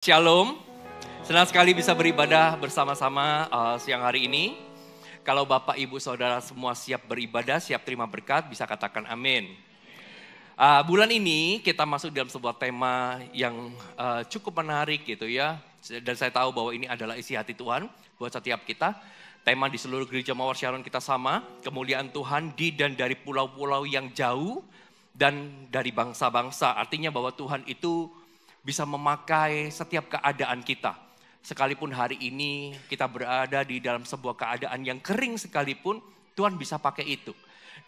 Shalom, senang sekali bisa beribadah bersama-sama siang hari ini. Kalau Bapak, Ibu, Saudara semua siap beribadah, siap terima berkat, bisa katakan amin. Bulan ini kita masuk dalam sebuah tema yang cukup menarik gitu ya. Dan saya tahu bahwa ini adalah isi hati Tuhan buat setiap kita. Tema di seluruh gereja Mawar Sharon kita sama, kemuliaan Tuhan di dan dari pulau-pulau yang jauh dan dari bangsa-bangsa. Artinya bahwa Tuhan itu bisa memakai setiap keadaan kita. Sekalipun hari ini kita berada di dalam sebuah keadaan yang kering sekalipun, Tuhan bisa pakai itu.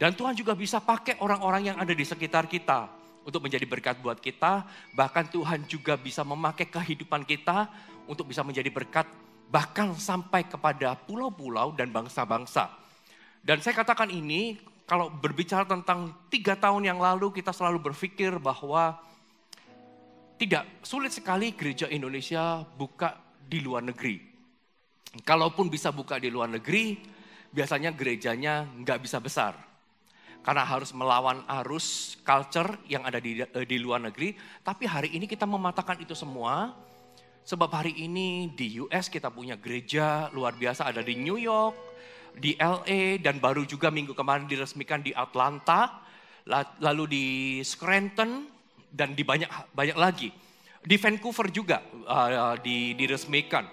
Dan Tuhan juga bisa pakai orang-orang yang ada di sekitar kita untuk menjadi berkat buat kita. Bahkan Tuhan juga bisa memakai kehidupan kita untuk bisa menjadi berkat bahkan sampai kepada pulau-pulau dan bangsa-bangsa. Dan saya katakan ini, kalau berbicara tentang 3 tahun yang lalu kita selalu berpikir bahwa tidak, sulit sekali gereja Indonesia buka di luar negeri. Kalaupun bisa buka di luar negeri, biasanya gerejanya nggak bisa besar. Karena harus melawan arus culture yang ada di luar negeri. Tapi hari ini kita mematahkan itu semua. Sebab hari ini di US kita punya gereja luar biasa, ada di New York, di LA, dan baru juga minggu kemarin diresmikan di Atlanta, lalu di Scranton, dan di banyak lagi. Di Vancouver juga diresmikan.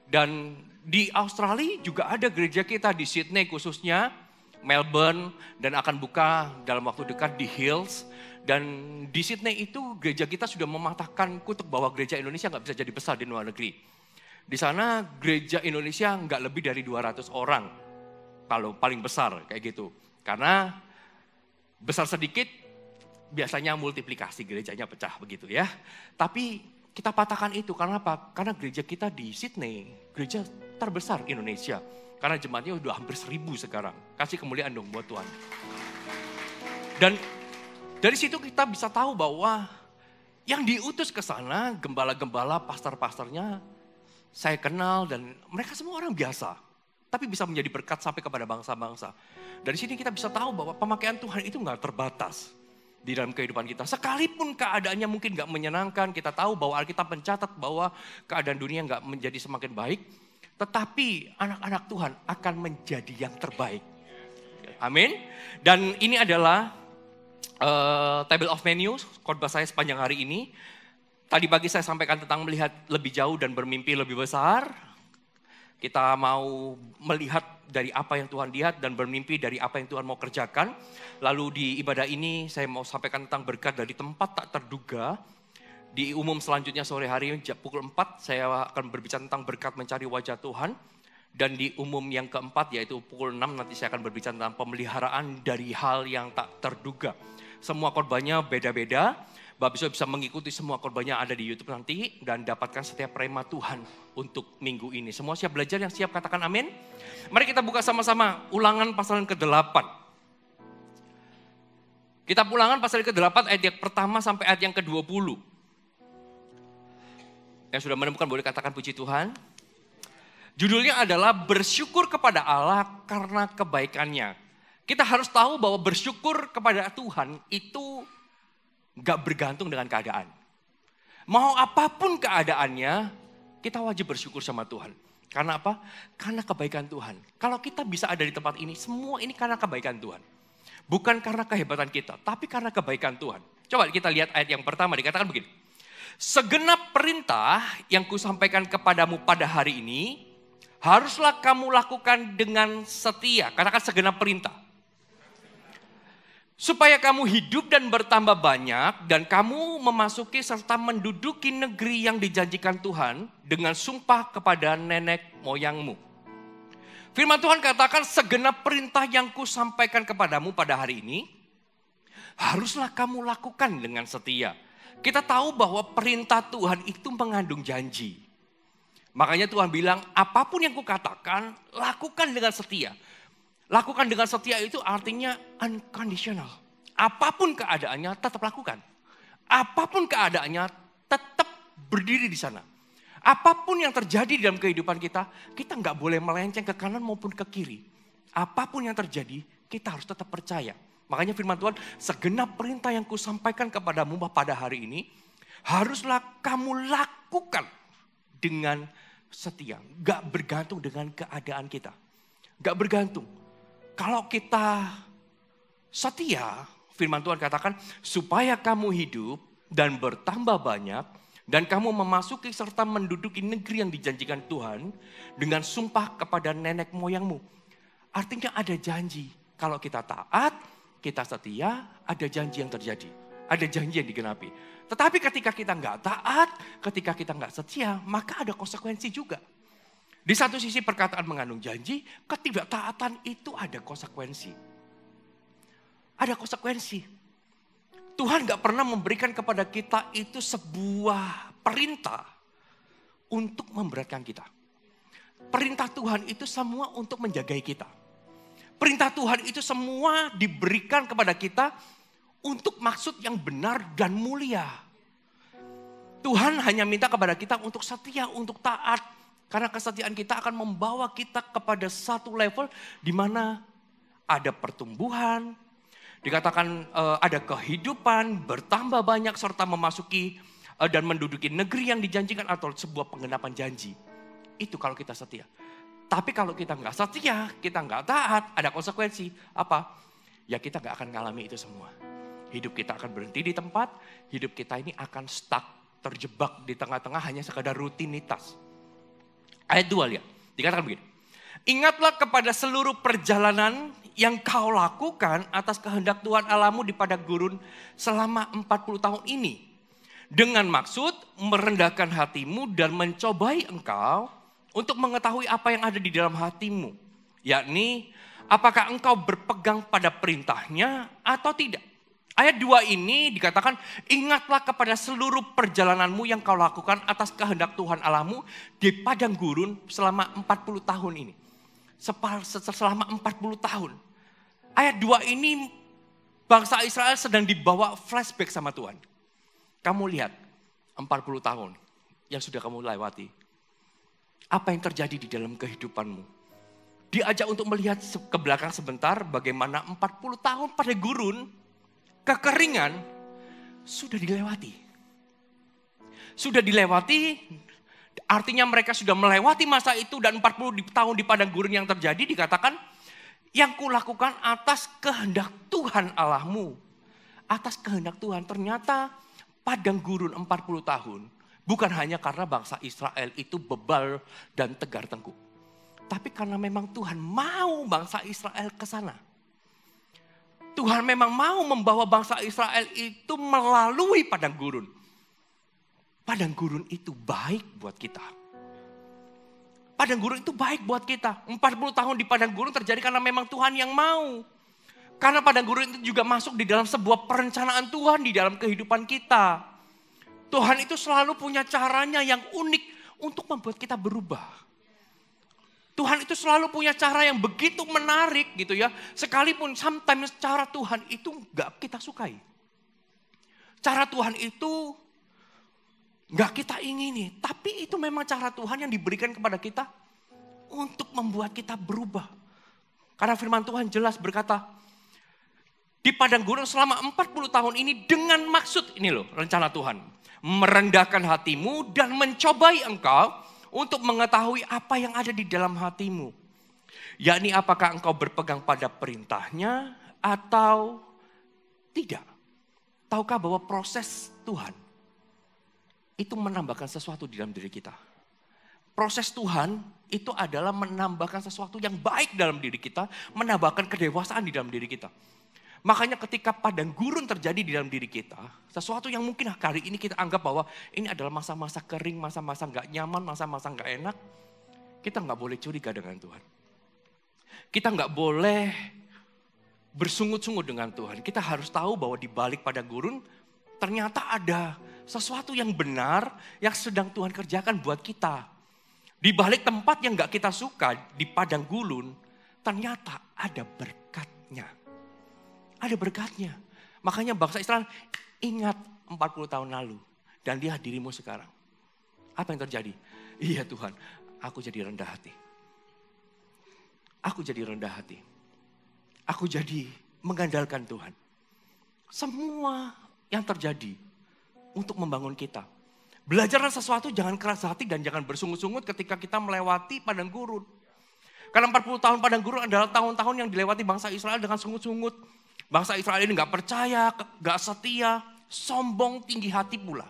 Dan di Australia juga ada gereja kita di Sydney khususnya, Melbourne, dan akan buka dalam waktu dekat di Hills. Dan di Sydney itu gereja kita sudah mematahkan kutuk bahwa gereja Indonesia nggak bisa jadi besar di luar negeri. Di sana gereja Indonesia nggak lebih dari 200 orang. Kalau paling besar kayak gitu. Karena besar sedikit, biasanya multiplikasi gerejanya pecah begitu ya. Tapi kita patahkan itu karena apa? Karena gereja kita di Sydney, gereja terbesar Indonesia. Karena jemaatnya udah hampir 1000 sekarang. Kasih kemuliaan dong buat Tuhan. Dan dari situ kita bisa tahu bahwa yang diutus ke sana, gembala-gembala, pastor-pastornya, saya kenal dan mereka semua orang biasa. Tapi bisa menjadi berkat sampai kepada bangsa-bangsa. Dari sini kita bisa tahu bahwa pemakaian Tuhan itu gak terbatas di dalam kehidupan kita. Sekalipun keadaannya mungkin gak menyenangkan, kita tahu bahwa Alkitab mencatat bahwa keadaan dunia gak menjadi semakin baik. Tetapi anak-anak Tuhan akan menjadi yang terbaik. Amin. Dan ini adalah table of menu, khotbah saya sepanjang hari ini. Tadi pagi saya sampaikan tentang melihat lebih jauh dan bermimpi lebih besar. Kita mau melihat dari apa yang Tuhan lihat dan bermimpi dari apa yang Tuhan mau kerjakan. Lalu di ibadah ini saya mau sampaikan tentang berkat dari tempat tak terduga. Di umum selanjutnya sore hari pukul 4 saya akan berbicara tentang berkat mencari wajah Tuhan. Dan di umum yang keempat yaitu pukul 6 nanti saya akan berbicara tentang pemeliharaan dari hal yang tak terduga. Semua korbannya beda-beda. Bapak Ibu bisa mengikuti semua korbannya ada di YouTube nanti dan dapatkan setiap rema Tuhan untuk minggu ini. Semua siap belajar, yang siap katakan amin. Mari kita buka sama-sama Ulangan pasal yang ke-8. Kita Ulangan pasal yang ke-8 ayat yang pertama sampai ayat yang ke-20. Yang sudah menemukan boleh katakan puji Tuhan. Judulnya adalah bersyukur kepada Allah karena kebaikannya. Kita harus tahu bahwa bersyukur kepada Tuhan itu gak bergantung dengan keadaan. Mau apapun keadaannya, kita wajib bersyukur sama Tuhan. Karena apa? Karena kebaikan Tuhan. Kalau kita bisa ada di tempat ini, semua ini karena kebaikan Tuhan. Bukan karena kehebatan kita, tapi karena kebaikan Tuhan. Coba kita lihat ayat yang pertama, dikatakan begini. Segenap perintah yang kusampaikan kepadamu pada hari ini, haruslah kamu lakukan dengan setia. Katakan segenap perintah. Supaya kamu hidup dan bertambah banyak dan kamu memasuki serta menduduki negeri yang dijanjikan Tuhan dengan sumpah kepada nenek moyangmu. Firman Tuhan katakan segenap perintah yang kusampaikan kepadamu pada hari ini haruslah kamu lakukan dengan setia. Kita tahu bahwa perintah Tuhan itu mengandung janji. Makanya Tuhan bilang apapun yang kukatakan lakukan dengan setia. Lakukan dengan setia itu artinya unconditional. Apapun keadaannya tetap lakukan. Apapun keadaannya tetap berdiri di sana. Apapun yang terjadi dalam kehidupan kita, kita nggak boleh melenceng ke kanan maupun ke kiri. Apapun yang terjadi, kita harus tetap percaya. Makanya firman Tuhan, segenap perintah yang kusampaikan kepadamu pada hari ini, haruslah kamu lakukan lakukan dengan setia. Gak bergantung dengan keadaan kita. Gak bergantung. Kalau kita setia, firman Tuhan katakan, supaya kamu hidup dan bertambah banyak, dan kamu memasuki serta menduduki negeri yang dijanjikan Tuhan dengan sumpah kepada nenek moyangmu. Artinya ada janji. Kalau kita taat, kita setia, ada janji yang terjadi. Ada janji yang digenapi. Tetapi ketika kita nggak taat, ketika kita nggak setia, maka ada konsekuensi juga. Di satu sisi perkataan mengandung janji, ketidaktaatan itu ada konsekuensi. Ada konsekuensi. Tuhan gak pernah memberikan kepada kita itu sebuah perintah untuk memberatkan kita. Perintah Tuhan itu semua untuk menjagai kita. Perintah Tuhan itu semua diberikan kepada kita untuk maksud yang benar dan mulia. Tuhan hanya minta kepada kita untuk setia, untuk taat. Karena kesetiaan kita akan membawa kita kepada satu level di mana ada pertumbuhan, dikatakan ada kehidupan, bertambah banyak serta memasuki dan menduduki negeri yang dijanjikan atau sebuah penggenapan janji. Itu kalau kita setia. Tapi kalau kita nggak setia, kita nggak taat, ada konsekuensi. Apa? Ya kita nggak akan ngalami itu semua. Hidup kita akan berhenti di tempat, hidup kita ini akan stuck, terjebak di tengah-tengah hanya sekadar rutinitas. Ayat 2 lihat, dikatakan begini. Ingatlah kepada seluruh perjalanan yang kau lakukan atas kehendak Tuhan Allahmu di padang gurun selama 40 tahun ini. Dengan maksud merendahkan hatimu dan mencobai engkau untuk mengetahui apa yang ada di dalam hatimu. Yakni apakah engkau berpegang pada perintahnya atau tidak. Ayat 2 ini dikatakan, ingatlah kepada seluruh perjalananmu yang kau lakukan atas kehendak Tuhan Allahmu di padang gurun selama 40 tahun ini. Selama 40 tahun. Ayat 2 ini bangsa Israel sedang dibawa flashback sama Tuhan. Kamu lihat 40 tahun yang sudah kamu lewati. Apa yang terjadi di dalam kehidupanmu? Diajak untuk melihat ke belakang sebentar bagaimana 40 tahun pada gurun. Kekeringan sudah dilewati. Sudah dilewati, artinya mereka sudah melewati masa itu dan 40 tahun di padang gurun yang terjadi dikatakan, yang kulakukan atas kehendak Tuhan Allahmu. Atas kehendak Tuhan, ternyata padang gurun 40 tahun. Bukan hanya karena bangsa Israel itu bebal dan tegar tengkuk. Tapi karena memang Tuhan mau bangsa Israel ke sana. Tuhan memang mau membawa bangsa Israel itu melalui padang gurun. Padang gurun itu baik buat kita. Padang gurun itu baik buat kita. 40 tahun di padang gurun terjadi karena memang Tuhan yang mau. Karena padang gurun itu juga masuk di dalam sebuah perencanaan Tuhan di dalam kehidupan kita. Tuhan itu selalu punya caranya yang unik untuk membuat kita berubah. Tuhan itu selalu punya cara yang begitu menarik gitu ya. Sekalipun sometimes cara Tuhan itu gak kita sukai. Cara Tuhan itu gak kita ingini. Tapi itu memang cara Tuhan yang diberikan kepada kita untuk membuat kita berubah. Karena firman Tuhan jelas berkata, di padang gurun selama 40 tahun ini dengan maksud, ini loh rencana Tuhan. Merendahkan hatimu dan mencobai engkau untuk mengetahui apa yang ada di dalam hatimu. Yakni apakah engkau berpegang pada perintahnya atau tidak. Tahukah bahwa proses Tuhan itu menambahkan sesuatu di dalam diri kita. Proses Tuhan itu adalah menambahkan sesuatu yang baik dalam diri kita. Menambahkan kedewasaan di dalam diri kita. Makanya ketika padang gurun terjadi di dalam diri kita, sesuatu yang mungkin hari ini kita anggap bahwa ini adalah masa-masa kering, masa-masa gak nyaman, masa-masa gak enak. Kita gak boleh curiga dengan Tuhan. Kita gak boleh bersungut-sungut dengan Tuhan. Kita harus tahu bahwa di balik padang gurun ternyata ada sesuatu yang benar yang sedang Tuhan kerjakan buat kita. Di balik tempat yang gak kita suka, di padang gurun, ternyata ada berkatnya. Ada berkatnya. Makanya bangsa Israel ingat 40 tahun lalu. Dan dia dirimu sekarang. Apa yang terjadi? Iya Tuhan, aku jadi rendah hati. Aku jadi rendah hati. Aku jadi mengandalkan Tuhan. Semua yang terjadi untuk membangun kita. Belajarlah sesuatu jangan keras hati dan jangan bersungut-sungut ketika kita melewati padang gurun. Karena 40 tahun padang gurun adalah tahun-tahun yang dilewati bangsa Israel dengan sungut-sungut. Bangsa Israel ini gak percaya, gak setia, sombong, tinggi hati pula.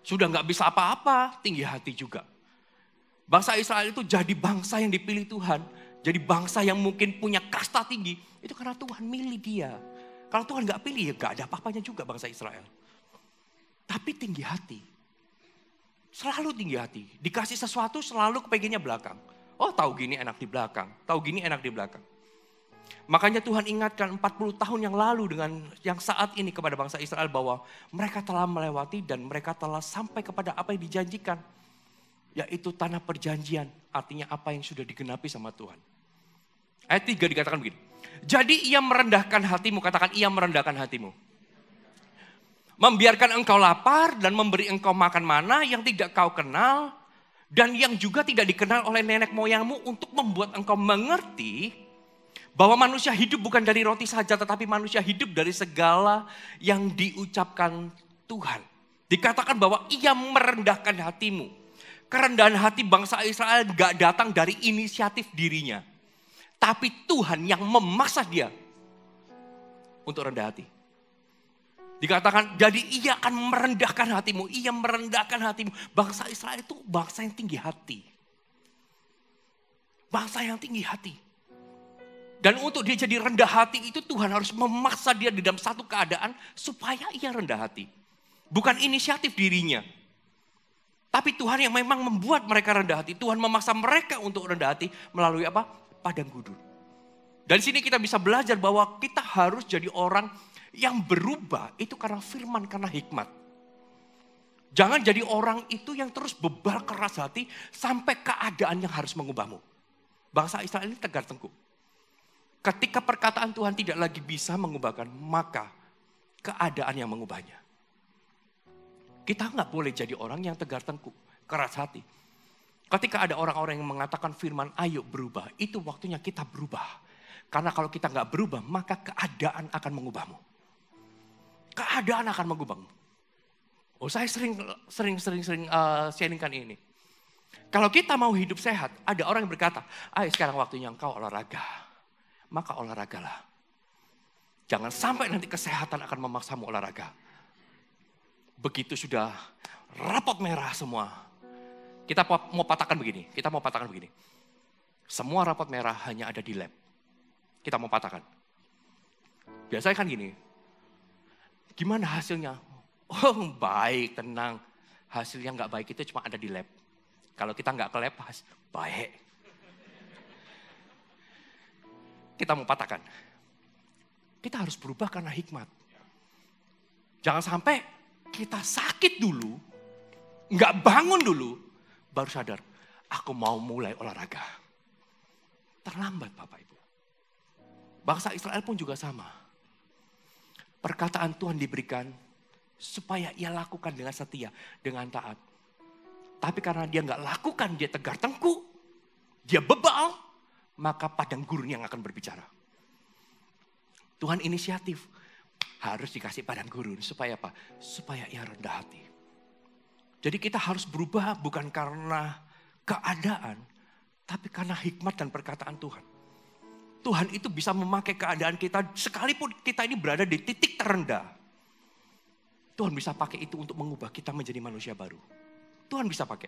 Sudah gak bisa apa-apa, tinggi hati juga. Bangsa Israel itu jadi bangsa yang dipilih Tuhan. Jadi bangsa yang mungkin punya kasta tinggi. Itu karena Tuhan milih dia. Kalau Tuhan gak pilih ya gak ada apa-apanya juga bangsa Israel. Tapi tinggi hati. Selalu tinggi hati. Dikasih sesuatu selalu kepengennya belakang. Oh tahu gini enak di belakang. Tahu gini enak di belakang. Makanya Tuhan ingatkan 40 tahun yang lalu dengan yang saat ini kepada bangsa Israel bahwa mereka telah melewati dan mereka telah sampai kepada apa yang dijanjikan. Yaitu tanah perjanjian. Artinya apa yang sudah digenapi sama Tuhan. Ayat 3 dikatakan begini. Jadi ia merendahkan hatimu. Katakan ia merendahkan hatimu. Membiarkan engkau lapar dan memberi engkau makan mana yang tidak kau kenal. Dan yang juga tidak dikenal oleh nenek moyangmu untuk membuat engkau mengerti bahwa manusia hidup bukan dari roti saja tetapi manusia hidup dari segala yang diucapkan Tuhan. Dikatakan bahwa ia merendahkan hatimu. Kerendahan hati bangsa Israel gak datang dari inisiatif dirinya. Tapi Tuhan yang memaksa dia untuk rendah hati. Dikatakan, jadi ia akan merendahkan hatimu. Ia merendahkan hatimu. Bangsa Israel itu bangsa yang tinggi hati. Bangsa yang tinggi hati. Dan untuk dia jadi rendah hati itu Tuhan harus memaksa dia di dalam satu keadaan supaya ia rendah hati. Bukan inisiatif dirinya. Tapi Tuhan yang memang membuat mereka rendah hati. Tuhan memaksa mereka untuk rendah hati melalui apa? Padang gurun. Dari sini kita bisa belajar bahwa kita harus jadi orang yang berubah itu karena firman, karena hikmat. Jangan jadi orang itu yang terus bebal keras hati sampai keadaan yang harus mengubahmu. Bangsa Israel ini tegar tengkuk. Ketika perkataan Tuhan tidak lagi bisa mengubahkan, maka keadaan yang mengubahnya. Kita nggak boleh jadi orang yang tegar tengkuk, keras hati. Ketika ada orang-orang yang mengatakan firman, ayo berubah, itu waktunya kita berubah. Karena kalau kita nggak berubah, maka keadaan akan mengubahmu. Keadaan akan mengubahmu. Oh, saya sering sharingkan ini. Kalau kita mau hidup sehat, ada orang yang berkata, ayo sekarang waktunya engkau olahraga. Maka olahragalah. Jangan sampai nanti kesehatan akan memaksamu olahraga. Begitu sudah rapot merah semua. Kita mau patahkan begini. Semua rapot merah hanya ada di lab. Kita mau patahkan. Biasanya kan gini. Gimana hasilnya? Oh baik, tenang. Hasilnya nggak baik itu cuma ada di lab. Kalau kita nggak ke lab, baik. Kita mau patahkan. Kita harus berubah karena hikmat. Jangan sampai kita sakit dulu, nggak bangun dulu, baru sadar, aku mau mulai olahraga. Terlambat Bapak Ibu. Bangsa Israel pun juga sama. Perkataan Tuhan diberikan supaya ia lakukan dengan setia, dengan taat. Tapi karena dia nggak lakukan, dia tegar tengkuk, dia bebal, maka padang gurun yang akan berbicara. Tuhan inisiatif, harus dikasih padang gurun. Supaya apa? Supaya ia rendah hati. Jadi kita harus berubah bukan karena keadaan, tapi karena hikmat dan perkataan Tuhan. Tuhan itu bisa memakai keadaan kita sekalipun kita ini berada di titik terendah. Tuhan bisa pakai itu untuk mengubah kita menjadi manusia baru. Tuhan bisa pakai.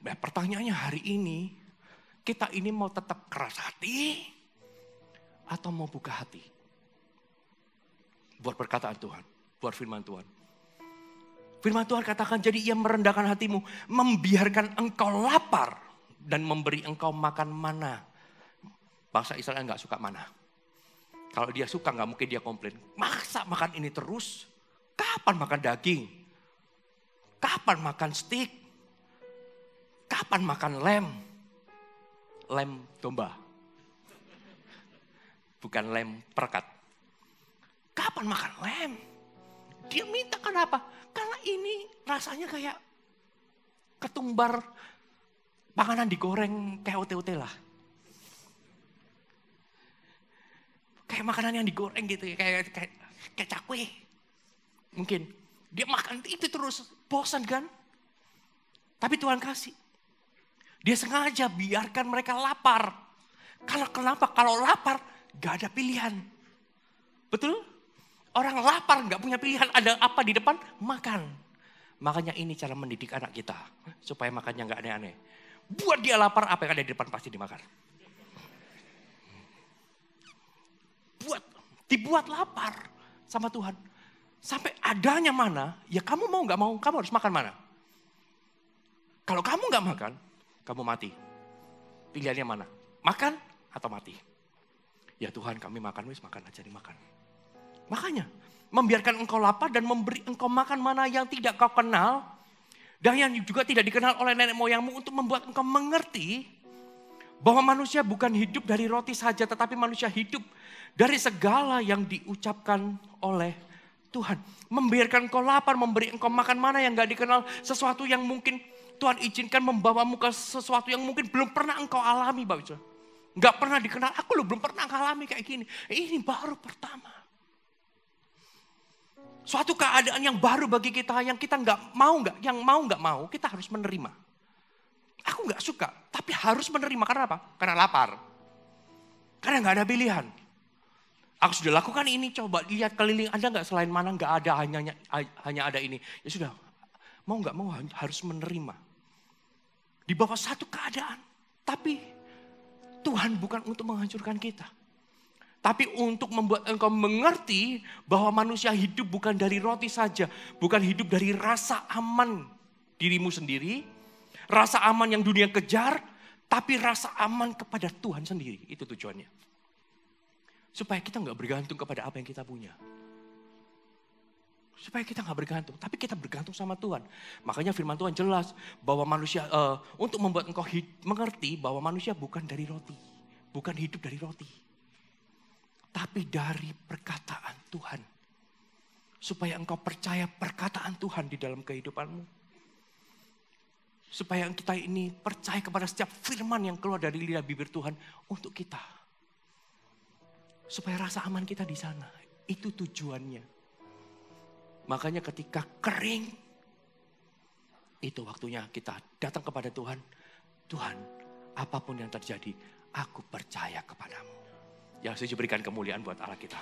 Nah, pertanyaannya hari ini, kita ini mau tetap keras hati atau mau buka hati? Buat perkataan Tuhan, buat firman Tuhan. Firman Tuhan katakan, jadi ia merendahkan hatimu, membiarkan engkau lapar dan memberi engkau makan mana. Bangsa Israel gak suka mana. Kalau dia suka gak mungkin dia komplain. Masa makan ini terus? Kapan makan daging? Kapan makan steak? Kapan makan lem? Lem domba. Bukan lem perekat. Kapan makan lem? Dia minta kenapa? Karena ini rasanya kayak ketumbar panganan digoreng kayak ote-ote lah. Kayak makanan yang digoreng gitu ya, kayak cakwe. Mungkin. Dia makan itu terus, bosan kan? Tapi Tuhan kasih. Dia sengaja biarkan mereka lapar. Karena kenapa? Kalau lapar gak ada pilihan. Betul? Orang lapar gak punya pilihan, ada apa di depan? Makan. Makanya ini cara mendidik anak kita. Supaya makannya gak aneh-aneh. Buat dia lapar, apa yang ada di depan pasti dimakan. Dibuat lapar sama Tuhan. Sampai adanya mana, ya kamu mau gak mau, kamu harus makan mana. Kalau kamu gak makan, kamu mati. Pilihannya mana? Makan atau mati? Ya Tuhan, kami makan, makan aja dimakan. Makanya, membiarkan engkau lapar dan memberi engkau makan mana yang tidak kau kenal. Dan yang juga tidak dikenal oleh nenek moyangmu untuk membuat engkau mengerti bahwa manusia bukan hidup dari roti saja, tetapi manusia hidup dari segala yang diucapkan oleh Tuhan. Membiarkan engkau lapar, memberi engkau makan mana yang gak dikenal. Sesuatu yang mungkin Tuhan izinkan membawamu ke sesuatu yang mungkin belum pernah engkau alami. Gak pernah dikenal, aku loh belum pernah alami kayak gini. Ini baru pertama. Suatu keadaan yang baru bagi kita, yang kita gak mau, kita harus menerima. Aku gak suka, tapi harus menerima. Karena apa? Karena lapar. Karena gak ada pilihan. Aku sudah lakukan ini, coba lihat keliling ada gak selain mana, gak ada, hanya ada ini. Ya sudah, mau gak mau harus menerima. Di bawah satu keadaan. Tapi Tuhan bukan untuk menghancurkan kita. Tapi untuk membuat engkau mengerti bahwa manusia hidup bukan dari roti saja. Bukan hidup dari rasa aman dirimu sendiri. Rasa aman yang dunia kejar. Tapi rasa aman kepada Tuhan sendiri. Itu tujuannya. Supaya kita gak bergantung kepada apa yang kita punya. Supaya kita gak bergantung. Tapi kita bergantung sama Tuhan. Makanya firman Tuhan jelas. Bahwa manusia, untuk membuat engkau mengerti bahwa manusia bukan dari roti. Bukan hidup dari roti. Tapi dari perkataan Tuhan. Supaya engkau percaya perkataan Tuhan di dalam kehidupanmu. Supaya kita ini percaya kepada setiap firman yang keluar dari lidah bibir Tuhan untuk kita. Supaya rasa aman kita di sana. Itu tujuannya. Makanya ketika kering, itu waktunya kita datang kepada Tuhan. Tuhan, apapun yang terjadi, aku percaya kepadamu. Yang suci berikan kemuliaan buat Allah kita.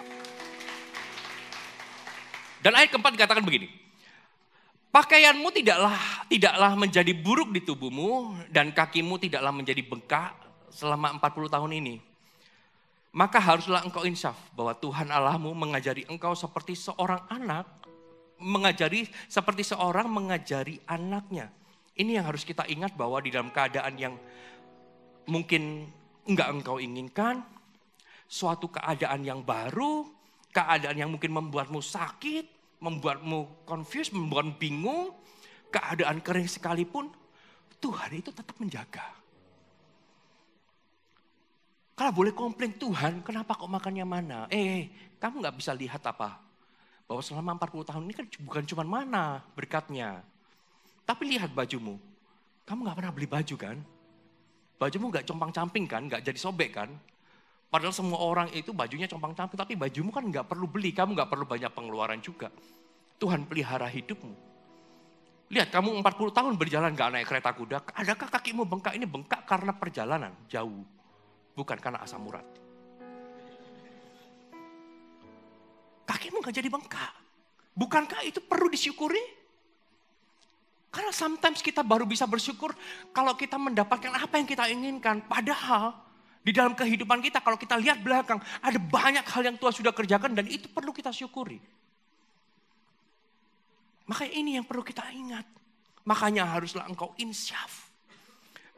Dan ayat keempat dikatakan begini. Pakaianmu tidaklah menjadi buruk di tubuhmu dan kakimu tidaklah menjadi bengkak selama 40 tahun ini. Maka haruslah engkau insaf bahwa Tuhan Allahmu mengajari engkau seperti seorang anak, seperti seorang mengajari anaknya. Ini yang harus kita ingat bahwa di dalam keadaan yang mungkin enggak engkau inginkan, suatu keadaan yang baru, keadaan yang mungkin membuatmu sakit, membuatmu confused, membuatmu bingung, keadaan kering sekalipun, Tuhan itu tetap menjaga. Kalau boleh komplain, Tuhan kenapa kok makannya mana? Kamu gak bisa lihat apa? Bahwa selama 40 tahun ini kan bukan cuma mana berkatnya. Tapi lihat bajumu, kamu gak pernah beli baju kan? Bajumu gak compang-camping kan, gak jadi sobek kan? Padahal semua orang itu bajunya compang-camping, tapi bajumu kan gak perlu beli, kamu gak perlu banyak pengeluaran juga. Tuhan pelihara hidupmu. Lihat kamu 40 tahun berjalan gak naik kereta kuda, adakah kakimu bengkak? Ini bengkak karena perjalanan jauh, bukan karena asam urat. Kakimu gak jadi bengkak. Bukankah itu perlu disyukuri? Karena sometimes kita baru bisa bersyukur kalau kita mendapatkan apa yang kita inginkan. Padahal di dalam kehidupan kita, kalau kita lihat belakang, ada banyak hal yang Tuhan sudah kerjakan dan itu perlu kita syukuri. Makanya ini yang perlu kita ingat. Makanya haruslah engkau insyaf.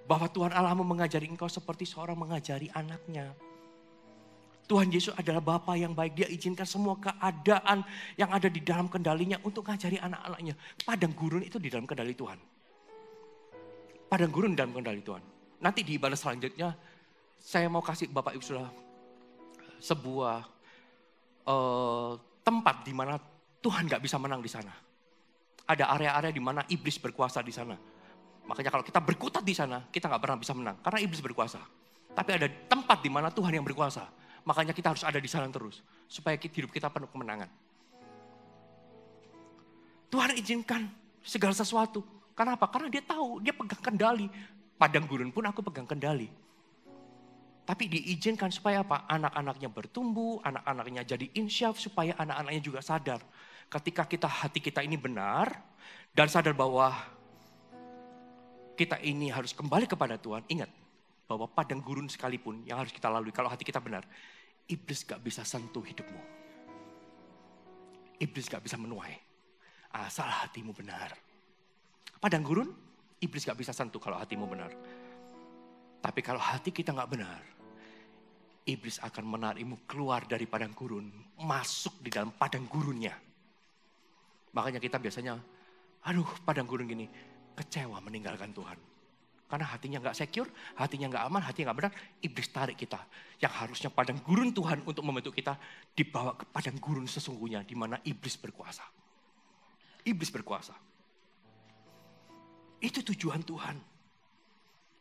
Bahwa Tuhan Allahmu mengajari engkau seperti seorang mengajari anaknya. Tuhan Yesus adalah Bapa yang baik. Dia izinkan semua keadaan yang ada di dalam kendalinya untuk mengajari anak-anaknya. Padang gurun itu di dalam kendali Tuhan. Padang gurun dalam kendali Tuhan. Nanti di ibadah selanjutnya, saya mau kasih Bapak Ibu Saudara sebuah tempat di mana Tuhan gak bisa menang di sana. Ada area-area di mana iblis berkuasa di sana. Makanya kalau kita berkutat di sana, kita gak pernah bisa menang. Karena iblis berkuasa. Tapi ada tempat di mana Tuhan yang berkuasa. Makanya kita harus ada di sana terus. Supaya hidup kita penuh kemenangan. Tuhan izinkan segala sesuatu. Kenapa? Karena dia tahu, dia pegang kendali. Padang gurun pun aku pegang kendali. Tapi diizinkan supaya apa? Anak-anaknya bertumbuh, anak-anaknya jadi insyaf, supaya anak-anaknya juga sadar. Ketika hati kita ini benar, dan sadar bahwa kita ini harus kembali kepada Tuhan. Ingat, bahwa padang gurun sekalipun yang harus kita lalui, kalau hati kita benar, iblis gak bisa sentuh hidupmu. Iblis gak bisa menuai. Asal hatimu benar. Padang gurun, iblis gak bisa sentuh kalau hatimu benar. Tapi kalau hati kita gak benar, iblis akan menarikmu keluar dari padang gurun, masuk di dalam padang gurunnya. Makanya kita biasanya, padang gurun gini, kecewa meninggalkan Tuhan. Karena hatinya gak secure, hatinya gak aman, hatinya gak benar, iblis tarik kita. Yang harusnya padang gurun Tuhan untuk membentuk kita, dibawa ke padang gurun sesungguhnya, di mana iblis berkuasa. Iblis berkuasa. Itu tujuan Tuhan.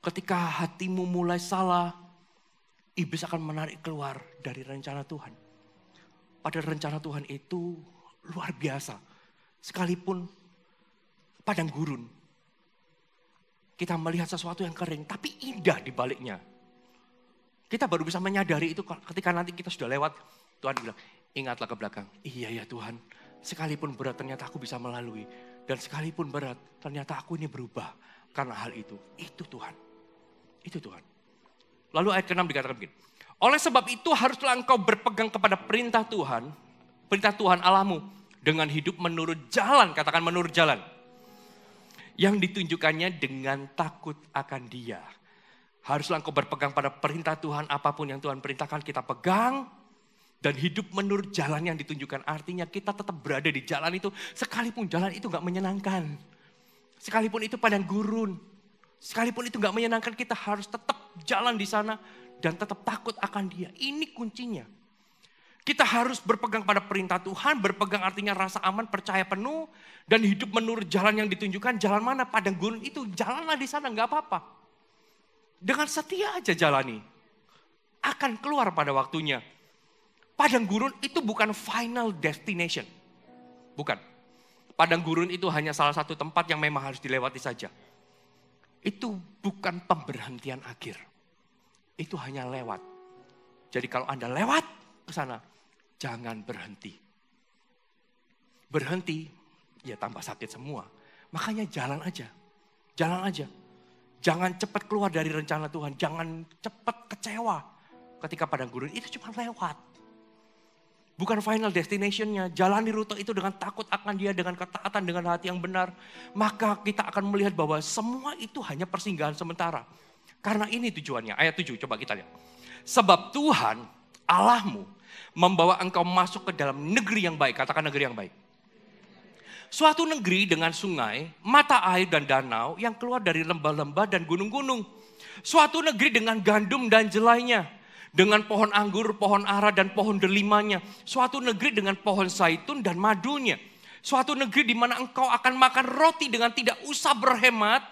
Ketika hatimu mulai salah, iblis akan menarik keluar dari rencana Tuhan. Padahal rencana Tuhan itu luar biasa. Sekalipun padang gurun, kita melihat sesuatu yang kering, tapi indah di baliknya. Kita baru bisa menyadari itu ketika nanti kita sudah lewat. Tuhan bilang, ingatlah ke belakang. Iya ya Tuhan, sekalipun berat ternyata aku bisa melalui. Dan sekalipun berat, ternyata aku ini berubah karena hal itu. Itu Tuhan. Itu Tuhan. Lalu ayat ke-6 dikatakan begini. Oleh sebab itu haruslah engkau berpegang kepada perintah Tuhan Allahmu. Dengan hidup menurut jalan, katakan menurut jalan. Yang ditunjukkannya dengan takut akan Dia. Haruslah engkau berpegang pada perintah Tuhan, apapun yang Tuhan perintahkan kita pegang. Dan hidup menurut jalan yang ditunjukkan. Artinya kita tetap berada di jalan itu. Sekalipun jalan itu gak menyenangkan. Sekalipun itu padang gurun. Sekalipun itu gak menyenangkan, kita harus tetap jalan di sana. Dan tetap takut akan Dia. Ini kuncinya. Kita harus berpegang pada perintah Tuhan. Berpegang artinya rasa aman, percaya penuh. Dan hidup menurut jalan yang ditunjukkan. Jalan mana? Padang gurun itu. Jalanlah di sana, gak apa-apa. Dengan setia aja jalani. Akan keluar pada waktunya. Padang gurun itu bukan final destination. Bukan. Padang gurun itu hanya salah satu tempat yang memang harus dilewati saja. Itu bukan pemberhentian akhir. Itu hanya lewat. Jadi kalau Anda lewat ke sana, jangan berhenti. Berhenti, ya tambah sakit semua. Makanya jalan aja. Jalan aja. Jangan cepat keluar dari rencana Tuhan. Jangan cepat kecewa. Ketika padang gurun itu cuma lewat. Bukan final destination-nya. Jalani rute itu dengan takut akan Dia, dengan ketaatan, dengan hati yang benar. Maka kita akan melihat bahwa semua itu hanya persinggahan sementara. Karena ini tujuannya. Ayat 7 coba kita lihat. Sebab Tuhan Allahmu membawa engkau masuk ke dalam negeri yang baik. Katakan negeri yang baik. Suatu negeri dengan sungai, mata air dan danau yang keluar dari lembah-lembah dan gunung-gunung. Suatu negeri dengan gandum dan jelainya. Dengan pohon anggur, pohon ara, dan pohon delimanya. Suatu negeri dengan pohon zaitun dan madunya. Suatu negeri di mana engkau akan makan roti dengan tidak usah berhemat.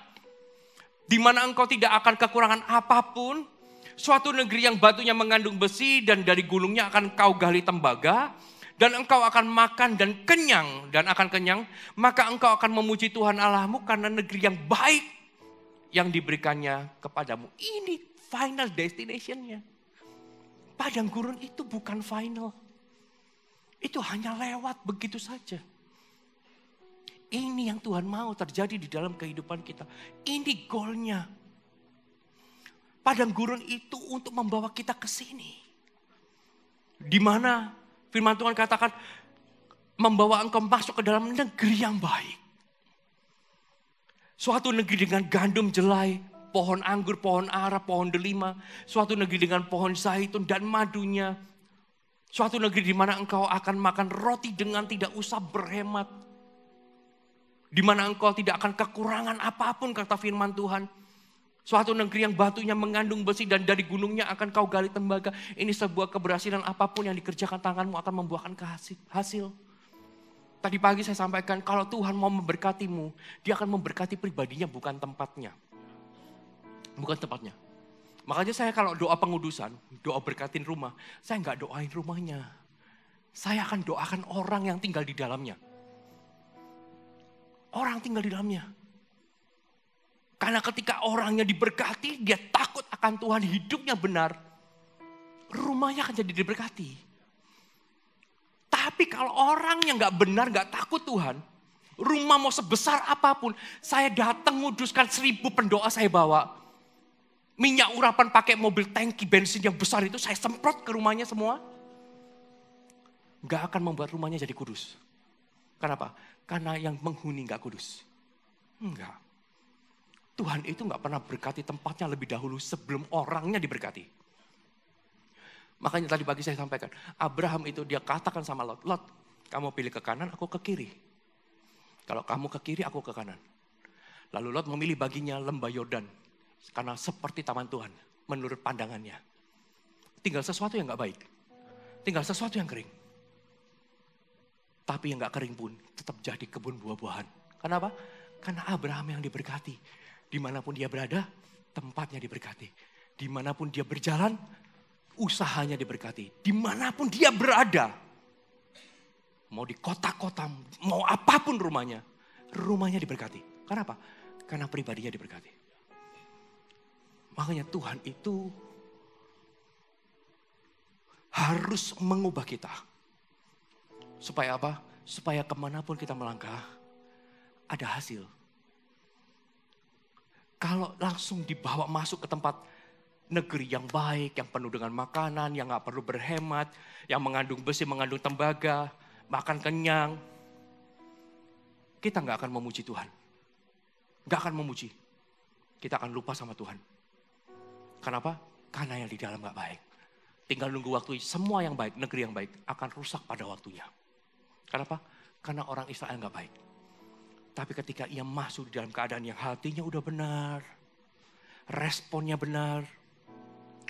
Di mana engkau tidak akan kekurangan apapun. Suatu negeri yang batunya mengandung besi dan dari gulungnya akan kau gali tembaga. Dan engkau akan makan dan kenyang dan akan kenyang. Maka engkau akan memuji Tuhan Allahmu karena negeri yang baik yang diberikannya kepadamu. Ini final destination-nya. Padang gurun itu bukan final. Itu hanya lewat begitu saja. Ini yang Tuhan mau terjadi di dalam kehidupan kita. Ini goalnya. Padang gurun itu untuk membawa kita ke sini. Di mana firman Tuhan katakan, membawa engkau masuk ke dalam negeri yang baik. Suatu negeri dengan gandum jelai, pohon anggur, pohon ara, pohon delima. Suatu negeri dengan pohon zaitun dan madunya. Suatu negeri di mana engkau akan makan roti dengan tidak usah berhemat. Di mana engkau tidak akan kekurangan apapun, kata firman Tuhan. Suatu negeri yang batunya mengandung besi dan dari gunungnya akan kau gali tembaga. Ini sebuah keberhasilan, apapun yang dikerjakan tanganmu akan membuahkan hasil. Tadi pagi saya sampaikan, kalau Tuhan mau memberkatimu, Dia akan memberkati pribadinya, bukan tempatnya. Bukan tempatnya. Makanya saya kalau doa pengudusan, doa berkatin rumah, saya nggak doain rumahnya. Saya akan doakan orang yang tinggal di dalamnya. orang tinggal di dalamnya. Karena ketika orangnya diberkati, dia takut akan Tuhan, hidupnya benar, rumahnya akan jadi diberkati. Tapi kalau orang yang gak benar, gak takut Tuhan, rumah mau sebesar apapun, saya datang nguduskan 1000 pendoa saya bawa. Minyak urapan pakai mobil tangki bensin yang besar itu saya semprot ke rumahnya semua. Gak akan membuat rumahnya jadi kudus. Kenapa? Karena yang menghuni gak kudus. Enggak. Tuhan itu gak pernah berkati tempatnya lebih dahulu sebelum orangnya diberkati. Makanya tadi pagi saya sampaikan, Abraham itu dia katakan sama Lot, Lot, kamu pilih ke kanan, aku ke kiri. Kalau kamu ke kiri, aku ke kanan. Lalu Lot memilih baginya lembah Yordan. Karena seperti taman Tuhan, menurut pandangannya. Tinggal sesuatu yang gak baik. Tinggal sesuatu yang kering. Tapi yang gak kering pun tetap jadi kebun buah-buahan. Kenapa? Karena Abraham yang diberkati. Dimanapun dia berada, tempatnya diberkati. Dimanapun dia berjalan, usahanya diberkati. Dimanapun dia berada, mau di kota-kota, mau apapun rumahnya, rumahnya diberkati. Kenapa? Karena pribadinya diberkati. Makanya Tuhan itu harus mengubah kita. Supaya apa? Supaya kemanapun kita melangkah, ada hasil. Kalau langsung dibawa masuk ke tempat negeri yang baik, yang penuh dengan makanan, yang gak perlu berhemat, yang mengandung besi, mengandung tembaga, makan kenyang, kita gak akan memuji Tuhan. Gak akan memuji. Kita akan lupa sama Tuhan. Kenapa? Karena yang di dalam gak baik. Tinggal nunggu waktu, semua yang baik, negeri yang baik akan rusak pada waktunya. Kenapa? Karena orang Israel gak baik. Tapi ketika ia masuk di dalam keadaan yang hatinya udah benar, responnya benar,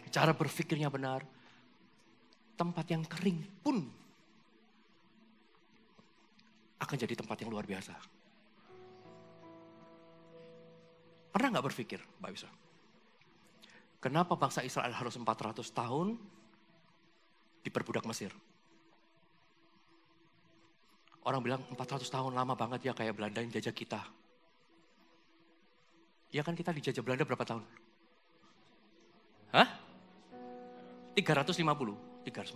cara berpikirnya benar, tempat yang kering pun akan jadi tempat yang luar biasa. Pernah gak berpikir, Mbak Bisa? Kenapa bangsa Israel harus 400 tahun diperbudak Mesir? Orang bilang 400 tahun lama banget ya, kayak Belanda yang jajah kita. Ya kan kita dijajah Belanda berapa tahun? Hah? 350.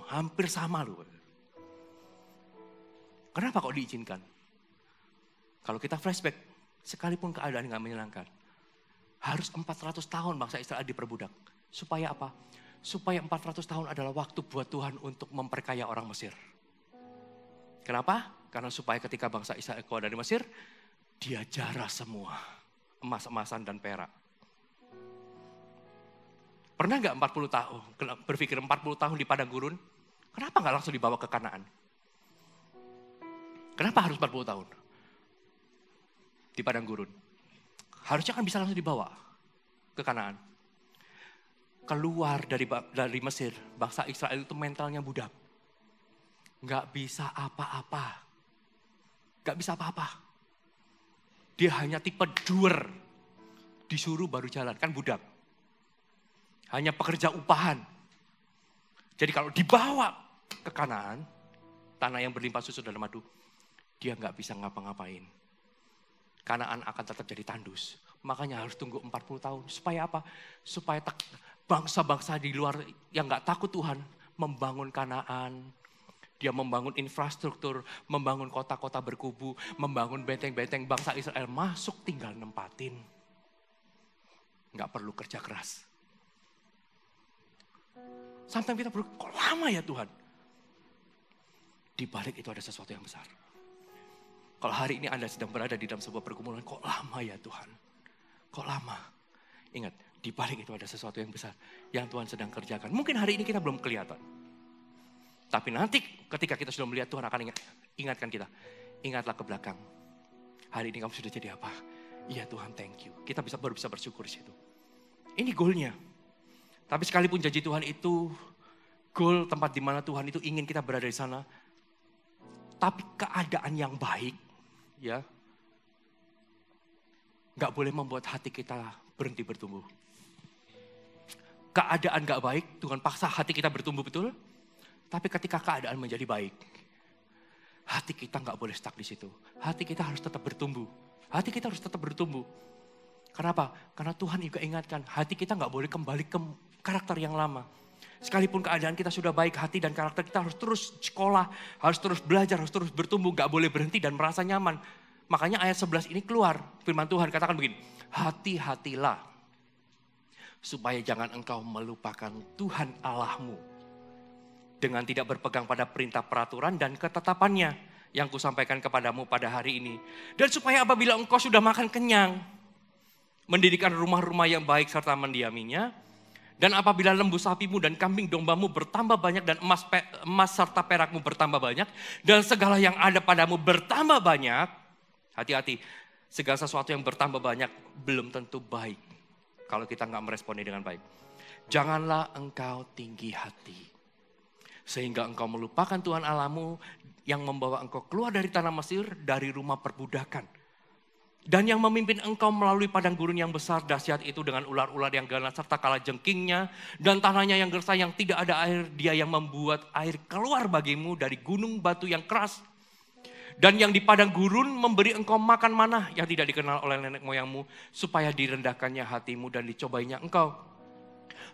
Hampir sama loh. Kenapa kok diizinkan? Kalau kita flashback, sekalipun keadaan gak menyenangkan, harus 400 tahun bangsa Israel diperbudak. Supaya apa? Supaya 400 tahun adalah waktu buat Tuhan untuk memperkaya orang Mesir. Kenapa? Karena supaya ketika bangsa Israel keluar dari Mesir, dia jarah semua emas-emasan dan perak. Pernah gak 40 tahun, berpikir 40 tahun di padang gurun, kenapa gak langsung dibawa ke Kanaan? Kenapa harus 40 tahun di padang gurun? Harusnya kan bisa langsung dibawa ke Kanaan. Keluar dari Mesir, bangsa Israel itu mentalnya budak. Gak bisa apa-apa. Gak bisa apa-apa. Dia hanya tipe doer. Disuruh baru jalan, kan budak. Hanya pekerja upahan. Jadi kalau dibawa ke Kanaan, tanah yang berlimpah susu dan madu, dia gak bisa ngapa-ngapain. Kanaan akan tetap jadi tandus. Makanya harus tunggu 40 tahun. Supaya apa? Supaya bangsa-bangsa di luar yang gak takut Tuhan membangun Kanaan. Dia membangun infrastruktur, membangun kota-kota berkubu, membangun benteng-benteng, bangsa Israel masuk tinggal nempatin. Nggak perlu kerja keras. Sampai kita berpikir, kok lama ya Tuhan? Di balik itu ada sesuatu yang besar. Kalau hari ini Anda sedang berada di dalam sebuah pergumulan, kok lama ya Tuhan? Kok lama? Ingat, di balik itu ada sesuatu yang besar yang Tuhan sedang kerjakan. Mungkin hari ini kita belum kelihatan. Tapi nanti ketika kita sudah melihat, Tuhan akan ingatkan kita. Ingatlah ke belakang. Hari ini kamu sudah jadi apa? Iya Tuhan, thank you. Kita baru bisa bersyukur di situ. Ini goalnya. Tapi sekalipun janji Tuhan itu goal tempat di mana Tuhan itu ingin kita berada di sana. Tapi keadaan yang baik, ya, nggak boleh membuat hati kita berhenti bertumbuh. Keadaan nggak baik, Tuhan paksa hati kita bertumbuh betul. Tapi ketika keadaan menjadi baik, hati kita nggak boleh stuck di situ. Hati kita harus tetap bertumbuh. Hati kita harus tetap bertumbuh. Kenapa? Karena Tuhan juga ingatkan, hati kita nggak boleh kembali ke karakter yang lama. Sekalipun keadaan kita sudah baik, hati dan karakter kita harus terus sekolah, harus terus belajar, harus terus bertumbuh, nggak boleh berhenti dan merasa nyaman. Makanya ayat 11 ini keluar, firman Tuhan katakan begini, hati-hatilah supaya jangan engkau melupakan Tuhan Allahmu dengan tidak berpegang pada perintah peraturan dan ketetapannya yang kusampaikan kepadamu pada hari ini. Dan supaya apabila engkau sudah makan kenyang, mendirikan rumah-rumah yang baik serta mendiaminya, dan apabila lembu sapimu dan kambing dombamu bertambah banyak dan emas serta perakmu bertambah banyak, dan segala yang ada padamu bertambah banyak, hati-hati, segala sesuatu yang bertambah banyak belum tentu baik kalau kita nggak meresponnya dengan baik. Janganlah engkau tinggi hati, sehingga engkau melupakan Tuhan Allahmu yang membawa engkau keluar dari tanah Mesir, dari rumah perbudakan. Dan yang memimpin engkau melalui padang gurun yang besar dahsyat itu dengan ular-ular yang ganas serta kalajengkingnya dan tanahnya yang gersang yang tidak ada air. Dia yang membuat air keluar bagimu dari gunung batu yang keras. Dan yang di padang gurun memberi engkau makan manah yang tidak dikenal oleh nenek moyangmu, supaya direndahkannya hatimu dan dicobainya engkau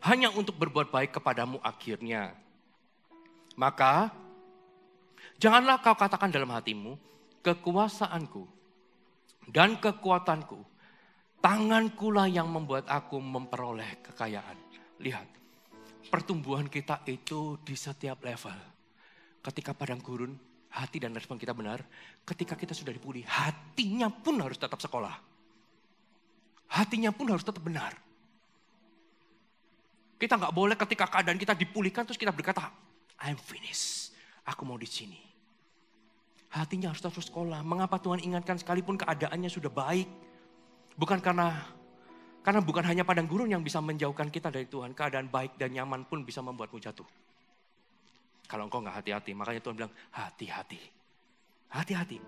hanya untuk berbuat baik kepadamu akhirnya. Maka janganlah kau katakan dalam hatimu, kekuasaanku dan kekuatanku, tangankulah yang membuat aku memperoleh kekayaan. Lihat, pertumbuhan kita itu di setiap level. Ketika padang gurun, hati dan respon kita benar. Ketika kita sudah dipulih, hatinya pun harus tetap sekolah. Hatinya pun harus tetap benar. Kita nggak boleh ketika keadaan kita dipulihkan terus kita berkata, I'm finished, aku mau di sini. Hatinya harus terus sekolah. Mengapa Tuhan ingatkan sekalipun keadaannya sudah baik? Bukan karena bukan hanya padang gurun yang bisa menjauhkan kita dari Tuhan. Keadaan baik dan nyaman pun bisa membuatmu jatuh. Kalau engkau nggak hati-hati, makanya Tuhan bilang hati-hati. Hati-hati.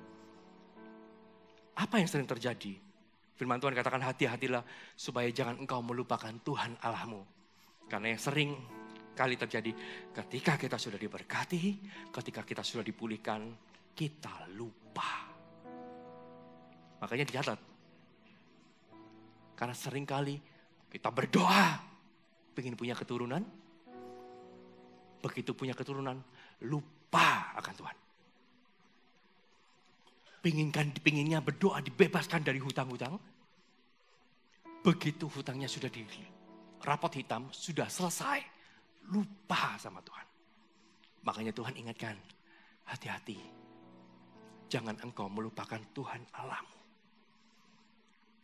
Apa yang sering terjadi? Firman Tuhan katakan hati-hatilah supaya jangan engkau melupakan Tuhan Allahmu. Karena yang sering kali terjadi ketika kita sudah diberkati, ketika kita sudah dipulihkan, kita lupa. Makanya dicatat. Karena seringkali kita berdoa, pengen punya keturunan. Begitu punya keturunan, lupa akan Tuhan. Pinginnya berdoa dibebaskan dari hutang-hutang. Begitu hutangnya sudah di rapot hitam, sudah selesai. Lupa sama Tuhan. Makanya Tuhan ingatkan, hati-hati. Jangan engkau melupakan Tuhan Allahmu.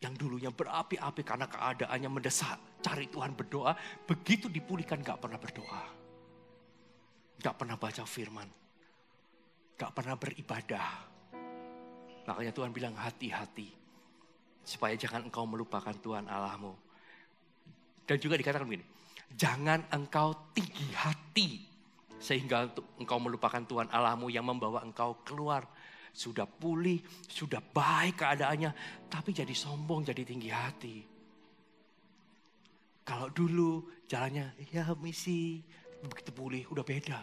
Yang dulunya berapi-api karena keadaannya mendesak. Cari Tuhan berdoa. Begitu dipulihkan gak pernah berdoa. Gak pernah baca firman. Gak pernah beribadah. Makanya Tuhan bilang hati-hati. Supaya jangan engkau melupakan Tuhan Allahmu. Dan juga dikatakan begini. Jangan engkau tinggi hati. Sehingga engkau melupakan Tuhan Allahmu yang membawa engkau keluar. Sudah pulih, sudah baik keadaannya, tapi jadi sombong, jadi tinggi hati. Kalau dulu jalannya, ya misi, begitu pulih, udah beda.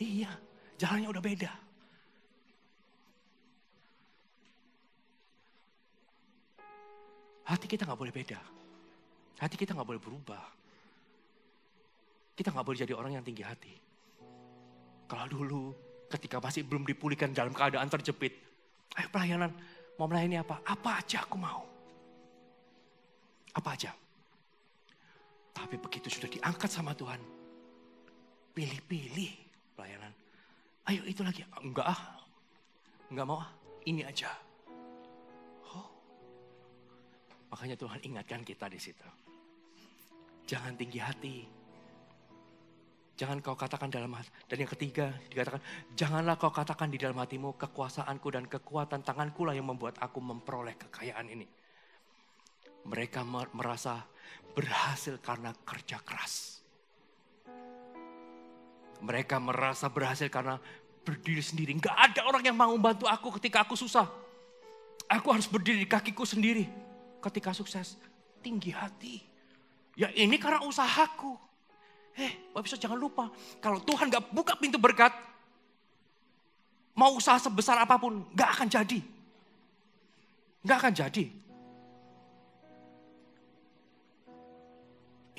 Iya, jalannya udah beda. Hati kita gak boleh beda. Hati kita gak boleh berubah. Kita gak boleh jadi orang yang tinggi hati. Kalau dulu ketika masih belum dipulihkan dalam keadaan terjepit. Ayo pelayanan, mau melayani apa? Apa aja aku mau. Apa aja. Tapi begitu sudah diangkat sama Tuhan. Pilih-pilih pelayanan. Ayo itu lagi. Enggak mau ini aja. Oh. Makanya Tuhan ingatkan kita di situ. Jangan tinggi hati. Jangan kau katakan dalam hati. Dan yang ketiga dikatakan, janganlah kau katakan di dalam hatimu, kekuasaanku dan kekuatan tanganku lah yang membuat aku memperoleh kekayaan ini. Mereka merasa berhasil karena kerja keras. Mereka merasa berhasil karena berdiri sendiri. Gak ada orang yang mau membantu aku ketika aku susah. Aku harus berdiri di kakiku sendiri. Ketika sukses, tinggi hati. Ya ini karena usahaku. Bapak Ibu jangan lupa, kalau Tuhan gak buka pintu berkat, Mau usaha sebesar apapun, gak akan jadi. Gak akan jadi.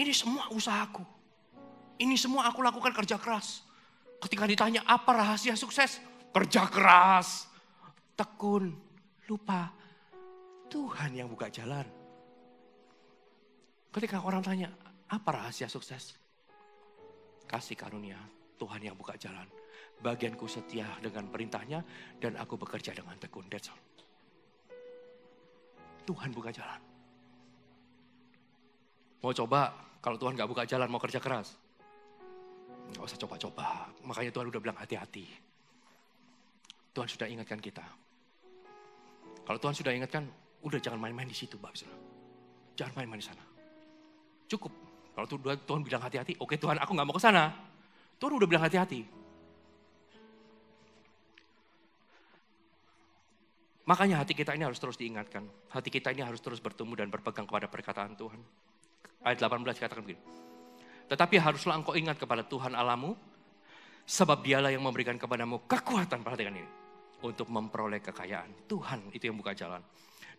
Ini semua usahaku. Ini semua aku lakukan kerja keras. Ketika ditanya apa rahasia sukses? Kerja keras. Tekun. Lupa. Tuhan yang buka jalan. Ketika orang tanya apa rahasia sukses? Kasih karunia Tuhan yang buka jalan. Bagianku setia dengan perintahnya dan aku bekerja dengan tekun. That's all. Tuhan buka jalan. Mau coba kalau Tuhan gak buka jalan mau kerja keras? Gak usah coba-coba. Makanya Tuhan udah bilang hati-hati. Tuhan sudah ingatkan kita. Kalau Tuhan sudah ingatkan, udah jangan main-main di situ, Bapak Saudara. Jangan main-main di sana. Cukup. Kalau Tuhan bilang hati-hati, oke Tuhan aku gak mau ke sana. Tuhan udah bilang hati-hati. Makanya hati kita ini harus terus diingatkan. Hati kita ini harus terus bertumbuh dan berpegang kepada perkataan Tuhan. Ayat 18 katakan begini. Tetapi haruslah engkau ingat kepada Tuhan Allahmu, sebab dialah yang memberikan kepadamu kekuatan, perhatikan ini, untuk memperoleh kekayaan. Tuhan itu yang buka jalan.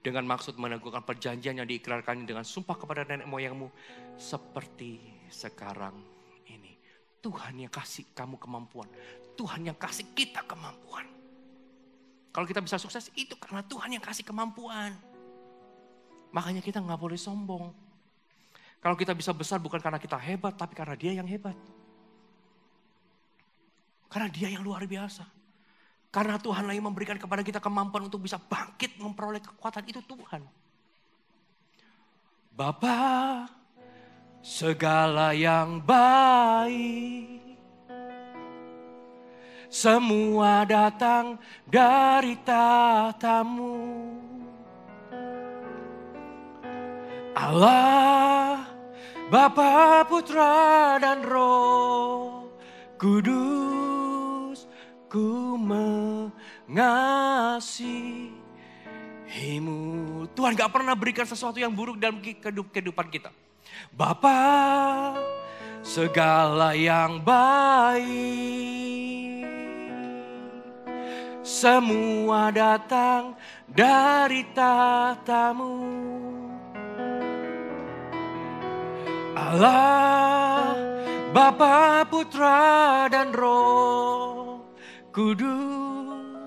Dengan maksud meneguhkan perjanjian yang diikrarkan dengan sumpah kepada nenek moyangmu, seperti sekarang ini. Tuhan yang kasih kamu kemampuan. Tuhan yang kasih kita kemampuan. Kalau kita bisa sukses itu karena Tuhan yang kasih kemampuan. Makanya kita gak boleh sombong. Kalau kita bisa besar bukan karena kita hebat, tapi karena Dia yang hebat. Karena Dia yang luar biasa. Karena Tuhan lagi memberikan kepada kita kemampuan untuk bisa bangkit memperoleh kekuatan, itu Tuhan. Bapa, segala yang baik semua datang dari tahta-Mu. Allah, Bapa, Putra, dan Roh Kudus, ku mengasihi-Mu. Tuhan gak pernah berikan sesuatu yang buruk dalam kehidupan kita. Bapa, segala yang baik semua datang dari tahta-Mu. Allah, Bapa, Putra, dan Roh Kudus,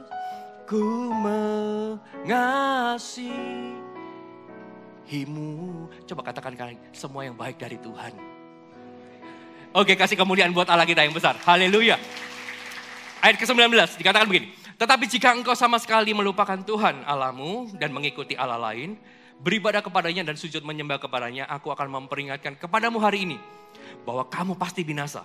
ku mengasihi-Mu. Coba katakan kalian, semua yang baik dari Tuhan. Oke, kasih kemuliaan buat Allah kita yang besar. Haleluya. Ayat ke-19 dikatakan begini. Tetapi jika engkau sama sekali melupakan Tuhan Allahmu dan mengikuti Allah lain, beribadah kepadanya dan sujud menyembah kepadanya, aku akan memperingatkan kepadamu hari ini bahwa kamu pasti binasa.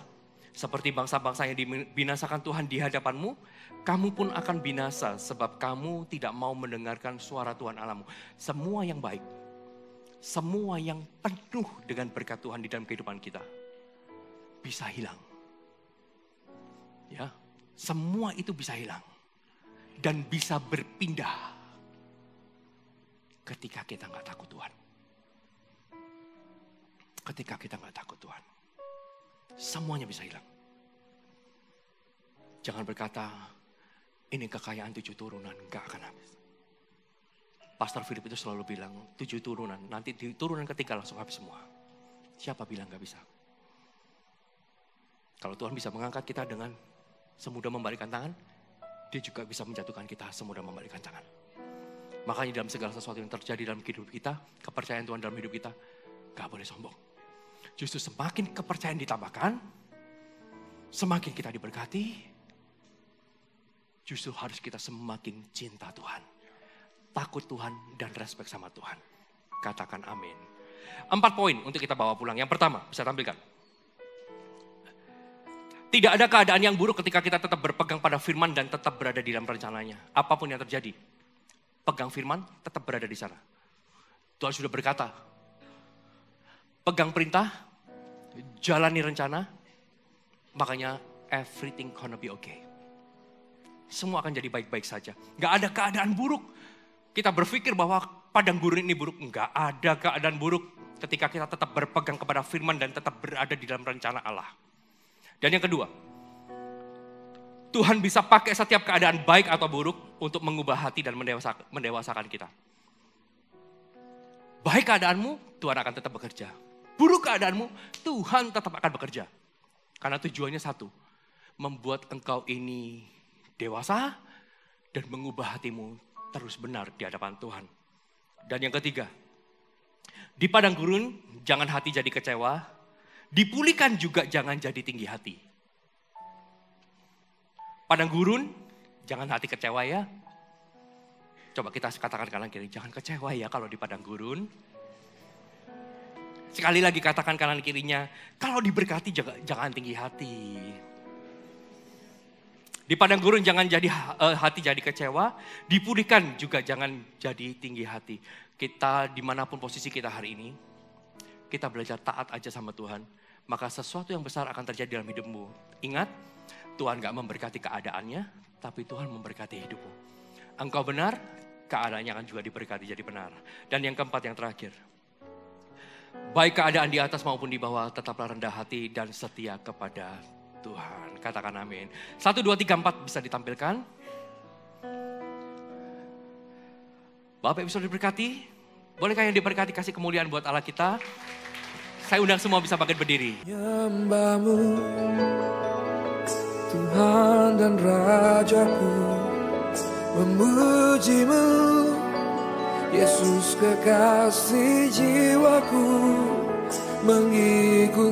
Seperti bangsa-bangsa yang dibinasakan Tuhan di hadapanmu, kamu pun akan binasa sebab kamu tidak mau mendengarkan suara Tuhan Allahmu. Semua yang baik, semua yang penuh dengan berkat Tuhan di dalam kehidupan kita bisa hilang. Ya, semua itu bisa hilang. Dan bisa berpindah ketika kita gak takut Tuhan. Ketika kita gak takut Tuhan. Semuanya bisa hilang. Jangan berkata, ini kekayaan 7 turunan, gak akan habis. Pastor Philip itu selalu bilang, 7 turunan, nanti di turunan ketiga langsung habis semua. Siapa bilang gak bisa? Kalau Tuhan bisa mengangkat kita dengan semudah membalikkan tangan, Dia juga bisa menjatuhkan kita semudah membalikkan tangan. Makanya dalam segala sesuatu yang terjadi dalam hidup kita, kepercayaan Tuhan dalam hidup kita, gak boleh sombong. Justru semakin kepercayaan ditambahkan, semakin kita diberkati, justru harus kita semakin cinta Tuhan. Takut Tuhan dan respek sama Tuhan. Katakan amin. 4 poin untuk kita bawa pulang. Yang pertama, bisa tampilkan. Tidak ada keadaan yang buruk ketika kita tetap berpegang pada firman dan tetap berada di dalam rencananya. Apapun yang terjadi, pegang firman, tetap berada di sana. Tuhan sudah berkata, pegang perintah, jalani rencana, makanya everything gonna be okay. Semua akan jadi baik-baik saja. Gak ada keadaan buruk. Kita berpikir bahwa padang gurun ini buruk. Gak ada keadaan buruk ketika kita tetap berpegang kepada firman dan tetap berada di dalam rencana Allah. Dan yang kedua, Tuhan bisa pakai setiap keadaan baik atau buruk untuk mengubah hati dan mendewasakan kita. Baik keadaanmu, Tuhan akan tetap bekerja. Buruk keadaanmu, Tuhan tetap akan bekerja. Karena tujuannya satu, membuat engkau ini dewasa dan mengubah hatimu terus benar di hadapan Tuhan. Dan yang ketiga, di padang gurun jangan hati jadi kecewa, dipulihkan juga jangan jadi tinggi hati. Padang gurun, jangan hati kecewa ya. Coba kita katakan kanan kiri, jangan kecewa ya kalau di padang gurun. Sekali lagi katakan kanan kirinya, kalau diberkati jangan tinggi hati. Di padang gurun jangan jadi hati jadi kecewa, dipulihkan juga jangan jadi tinggi hati. Kita dimanapun posisi kita hari ini, kita belajar taat aja sama Tuhan. Maka sesuatu yang besar akan terjadi dalam hidupmu. Ingat, Tuhan gak memberkati keadaannya, tapi Tuhan memberkati hidupmu. Engkau benar, keadaannya akan juga diberkati jadi benar. Dan yang keempat, yang terakhir. Baik keadaan di atas maupun di bawah, tetaplah rendah hati dan setia kepada Tuhan. Katakan amin. 1, 2, 3, 4 bisa ditampilkan. Bapak Ibu Saudara diberkati. Bolehkah yang diberkati kasih kemuliaan buat Allah kita? Saya undang semua bisa bangkit berdiri. Nyembahmu, Tuhan dan Rajaku, memujimu, Yesus kekasih jiwaku, mengikutimu.